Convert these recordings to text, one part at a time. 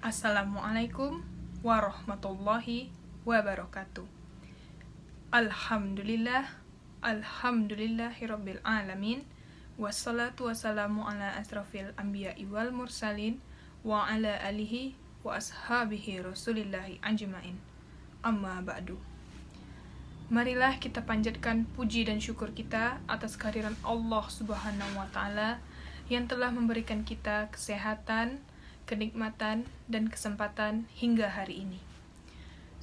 Assalamualaikum warahmatullahi wabarakatuh. Alhamdulillahirabbil alamin. Wassalatu wassalamu ala asrafil anbiya'i wal mursalin wa ala alihi wa ashabihi rasulillahi ajmain. Amma ba'du. Marilah kita panjatkan puji dan syukur kita atas kehadiran Allah Subhanahu wa taala yang telah memberikan kita kesehatan, kenikmatan, dan kesempatan hingga hari ini.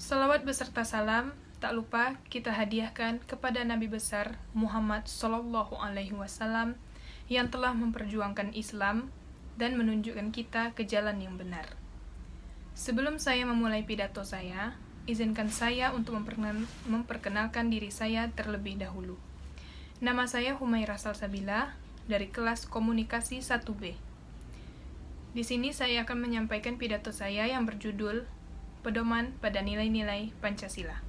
Salawat beserta salam tak lupa kita hadiahkan kepada Nabi besar Muhammad Sallallahu Alaihi Wasallam yang telah memperjuangkan Islam dan menunjukkan kita ke jalan yang benar. Sebelum saya memulai pidato saya, izinkan saya untuk memperkenalkan diri saya terlebih dahulu. Nama saya Humairah Salsabila dari kelas Komunikasi 1B. Di sini saya akan menyampaikan pidato saya yang berjudul Pedoman pada Nilai-Nilai Pancasila.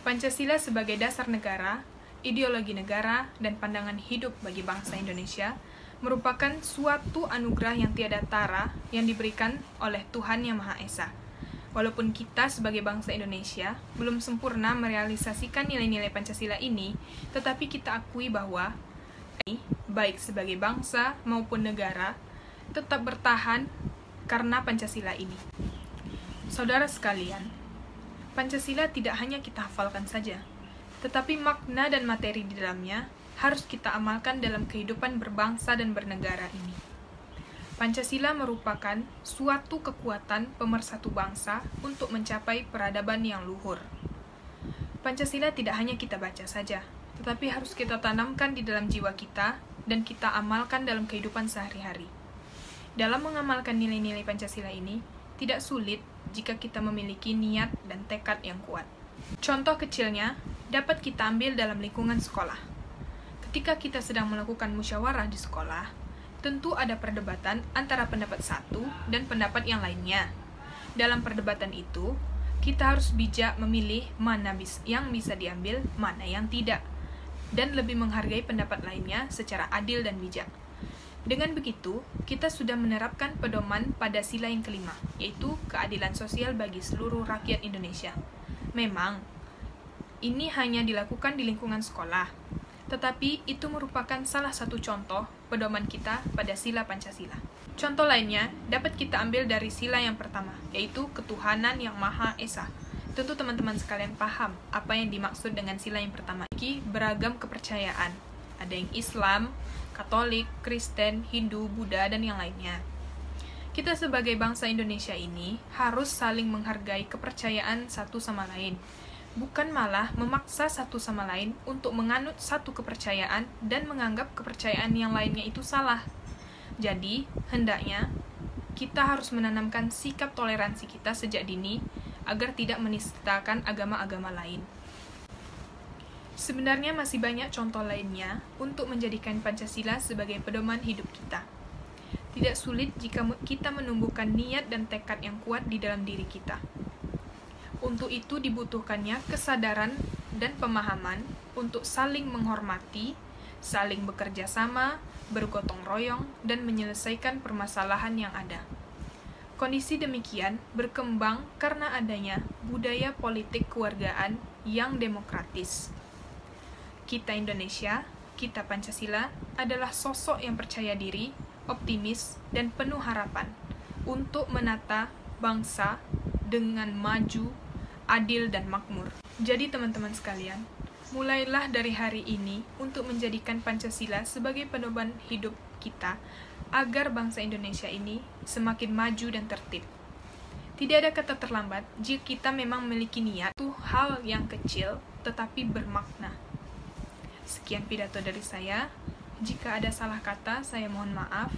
Pancasila sebagai dasar negara, ideologi negara, dan pandangan hidup bagi bangsa Indonesia merupakan suatu anugerah yang tiada tara yang diberikan oleh Tuhan Yang Maha Esa. Walaupun kita sebagai bangsa Indonesia belum sempurna merealisasikan nilai-nilai Pancasila ini, tetapi kita akui bahwa baik sebagai bangsa maupun negara tetap bertahan karena Pancasila ini. Saudara sekalian, Pancasila tidak hanya kita hafalkan saja, tetapi makna dan materi di dalamnya harus kita amalkan dalam kehidupan berbangsa dan bernegara ini. Pancasila merupakan suatu kekuatan pemersatu bangsa untuk mencapai peradaban yang luhur. Pancasila tidak hanya kita baca saja, tetapi harus kita tanamkan di dalam jiwa kita dan kita amalkan dalam kehidupan sehari-hari. Dalam mengamalkan nilai-nilai Pancasila ini, tidak sulit jika kita memiliki niat dan tekad yang kuat. Contoh kecilnya dapat kita ambil dalam lingkungan sekolah. Ketika kita sedang melakukan musyawarah di sekolah, tentu ada perdebatan antara pendapat satu dan pendapat yang lainnya. Dalam perdebatan itu, kita harus bijak memilih mana yang bisa diambil, mana yang tidak, dan lebih menghargai pendapat lainnya secara adil dan bijak. Dengan begitu, kita sudah menerapkan pedoman pada sila yang kelima, yaitu keadilan sosial bagi seluruh rakyat Indonesia. Memang, ini hanya dilakukan di lingkungan sekolah, tetapi itu merupakan salah satu contoh pedoman kita pada sila Pancasila. Contoh lainnya dapat kita ambil dari sila yang pertama, yaitu ketuhanan yang Maha Esa. Tentu teman-teman sekalian paham apa yang dimaksud dengan sila yang pertama. Beragam kepercayaan, ada yang Islam, Katolik, Kristen, Hindu, Buddha, dan yang lainnya. Kita sebagai bangsa Indonesia ini harus saling menghargai kepercayaan satu sama lain, bukan malah memaksa satu sama lain untuk menganut satu kepercayaan dan menganggap kepercayaan yang lainnya itu salah. Jadi, hendaknya kita harus menanamkan sikap toleransi kita sejak dini agar tidak menistakan agama-agama lain. Sebenarnya masih banyak contoh lainnya untuk menjadikan Pancasila sebagai pedoman hidup kita. Tidak sulit jika kita menumbuhkan niat dan tekad yang kuat di dalam diri kita. Untuk itu dibutuhkannya kesadaran dan pemahaman untuk saling menghormati, saling bekerja sama, bergotong royong, dan menyelesaikan permasalahan yang ada. Kondisi demikian berkembang karena adanya budaya politik kewargaan yang demokratis. Kita Indonesia, kita Pancasila adalah sosok yang percaya diri, optimis, dan penuh harapan untuk menata bangsa dengan maju, adil, dan makmur. Jadi teman-teman sekalian, mulailah dari hari ini untuk menjadikan Pancasila sebagai pedoman hidup kita agar bangsa Indonesia ini semakin maju dan tertib. Tidak ada kata terlambat jika kita memang memiliki niat. Itu hal yang kecil tetapi bermakna. Sekian pidato dari saya. Jika ada salah kata, saya mohon maaf.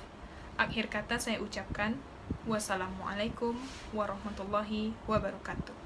Akhir kata saya ucapkan, wassalamualaikum warahmatullahi wabarakatuh.